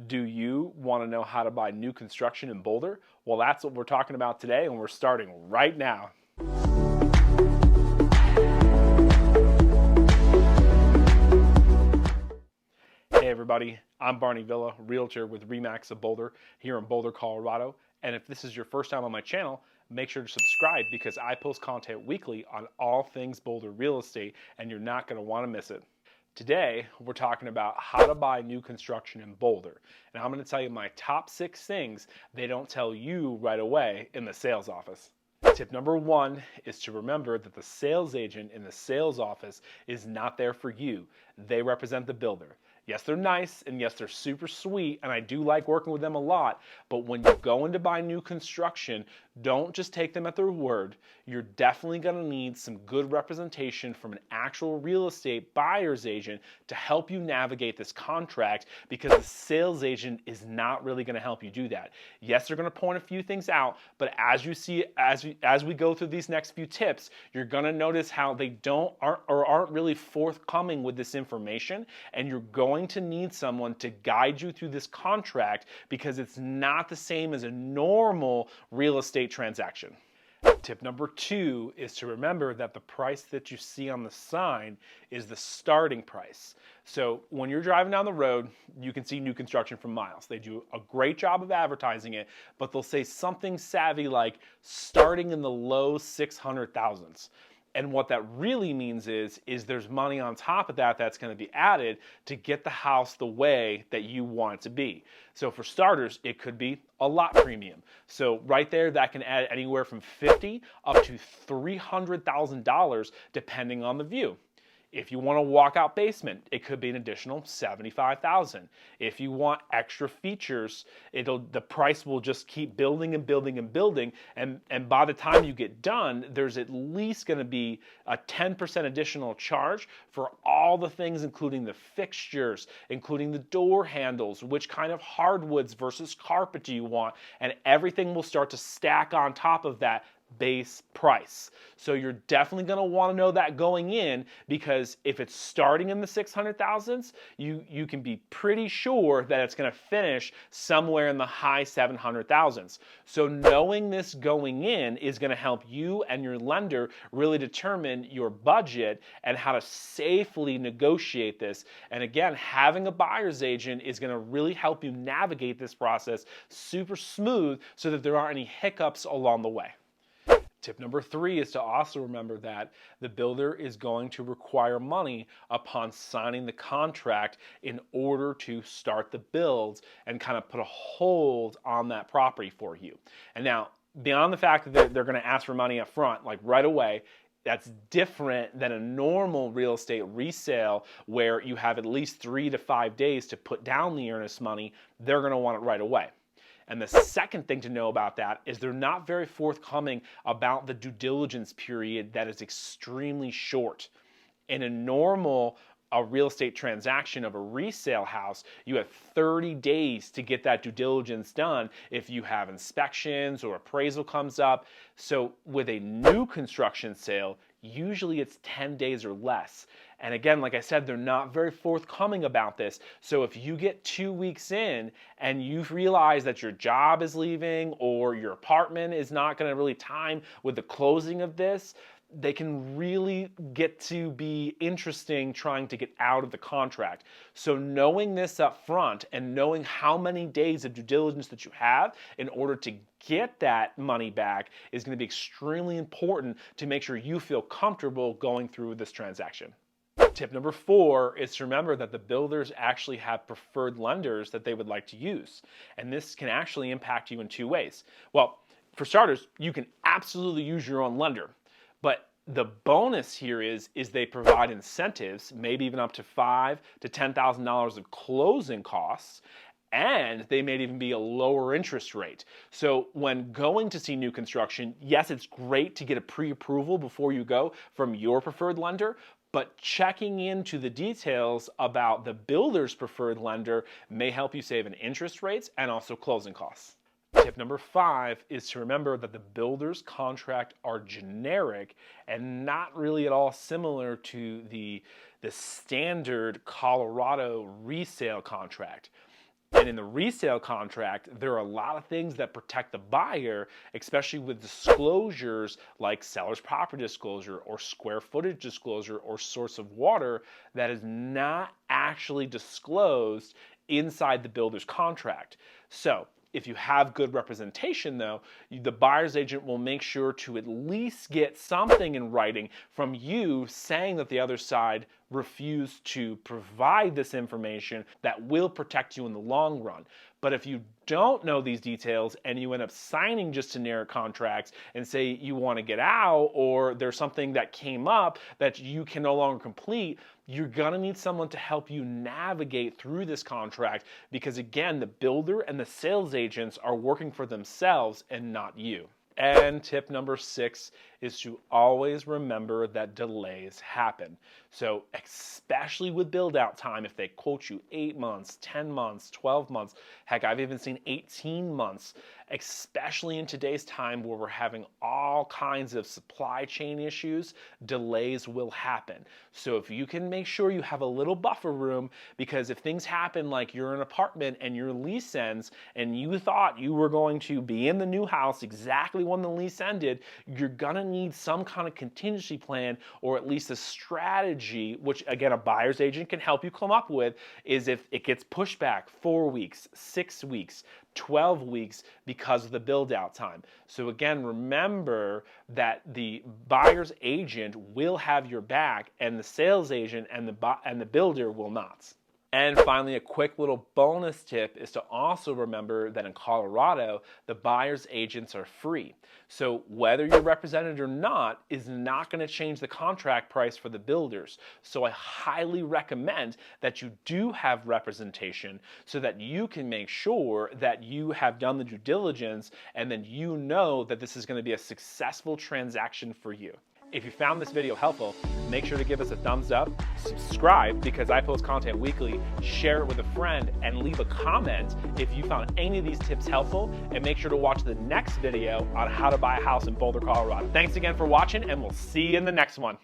Do you want to know how to buy new construction in Boulder? Well, that's what we're talking about today, and we're starting right now. Hey everybody, I'm Barney Villa, realtor with Remax of Boulder here in Boulder, Colorado. And if this is your first time on my channel, make sure to subscribe because I post content weekly on all things Boulder real estate and you're not going to want to miss it. Today, we're talking about how to buy new construction in Boulder. And I'm going to tell you my top 6 things they don't tell you right away in the sales office. Tip number 1 is to remember that the sales agent in the sales office is not there for you. They represent the builder. Yes, they're nice, and yes, they're super sweet, and I do like working with them a lot, but when you go in to buy new construction, don't just take them at their word. You're definitely going to need some good representation from an actual real estate buyer's agent to help you navigate this contract, because the sales agent is not really going to help you do that. Yes, they're going to point a few things out, but as you see, as we go through these next few tips, you're going to notice how they aren't really forthcoming with this information, and you're going to need someone to guide you through this contract because it's not the same as a normal real estate transaction. Tip number 2 is to remember that the price that you see on the sign is the starting price. So when you're driving down the road, you can see new construction from miles. They do a great job of advertising it, but they'll say something savvy like starting in the low 600,000s. And what that really means is there's money on top of that that's going to be added to get the house the way that you want it to be. So for starters, it could be a lot premium. So right there, that can add anywhere from $50,000 up to $300,000 depending on the view. If you want a walkout basement, it could be an additional $75,000. If you want extra features, the price will just keep building and building and building, and by the time you get done, there's at least going to be a 10% additional charge for all the things, including the fixtures, including the door handles, which kind of hardwoods versus carpet do you want, and everything will start to stack on top of that base price. So you're definitely going to want to know that going in, because if it's starting in the 600,000s, you can be pretty sure that it's going to finish somewhere in the high 700,000s. So knowing this going in is going to help you and your lender really determine your budget and how to safely negotiate this. And again, having a buyer's agent is going to really help you navigate this process super smooth so that there aren't any hiccups along the way. Tip number 3 is to also remember that the builder is going to require money upon signing the contract in order to start the builds and kind of put a hold on that property for you. And now, beyond the fact that they're going to ask for money up front, like right away, that's different than a normal real estate resale where you have at least 3 to 5 days to put down the earnest money. They're going to want it right away. And the second thing to know about that is they're not very forthcoming about the due diligence period that is extremely short. In a normal real estate transaction of a resale house, you have 30 days to get that due diligence done if you have inspections or appraisal comes up. So with a new construction sale, usually it's 10 days or less. And again, like I said, they're not very forthcoming about this. So if you get 2 weeks in and you realize that your job is leaving or your apartment is not going to really time with the closing of this, they can really get to be interesting trying to get out of the contract. So knowing this up front and knowing how many days of due diligence that you have in order to get that money back is going to be extremely important to make sure you feel comfortable going through this transaction. Tip number 4 is to remember that the builders actually have preferred lenders that they would like to use. And this can actually impact you in 2 ways. Well, for starters, you can absolutely use your own lender. But the bonus here is they provide incentives, maybe even up to $5,000 to $10,000 of closing costs, and they may even be a lower interest rate. So when going to see new construction, yes, it's great to get a pre-approval before you go from your preferred lender, but checking into the details about the builder's preferred lender may help you save in interest rates and also closing costs. Tip number 5 is to remember that the builder's contract are generic and not really at all similar to the standard Colorado resale contract. And in the resale contract, there are a lot of things that protect the buyer, especially with disclosures like seller's property disclosure or square footage disclosure or source of water that is not actually disclosed inside the builder's contract. So if you have good representation, though, the buyer's agent will make sure to at least get something in writing from you saying that the other side refused to provide this information that will protect you in the long run. But if you don't know these details and you end up signing just generic contracts and say you want to get out, or there's something that came up that you can no longer complete, you're going to need someone to help you navigate through this contract, because again, the builder and the sales agents are working for themselves and not you. And tip number 6 is to always remember that delays happen. So especially with build out time, if they quote you 8 months, 10 months, 12 months, heck, I've even seen 18 months, especially in today's time where we're having all kinds of supply chain issues, delays will happen. So if you can make sure you have a little buffer room, because if things happen like you're in an apartment and your lease ends and you thought you were going to be in the new house exactly when the lease ended, you're gonna need some kind of contingency plan, or at least a strategy, which again, a buyer's agent can help you come up with, is if it gets pushed back 4 weeks, 6 weeks, 12 weeks because of the build out time. So again, remember that the buyer's agent will have your back and the sales agent and the builder will not. And finally, a quick little bonus tip is to also remember that in Colorado, the buyer's agents are free. So whether you're represented or not is not going to change the contract price for the builders. So I highly recommend that you do have representation so that you can make sure that you have done the due diligence and then you know that this is going to be a successful transaction for you. If you found this video helpful, make sure to give us a thumbs up, subscribe because I post content weekly, share it with a friend, and leave a comment if you found any of these tips helpful, and make sure to watch the next video on how to buy a house in Boulder, Colorado. Thanks again for watching, and we'll see you in the next one.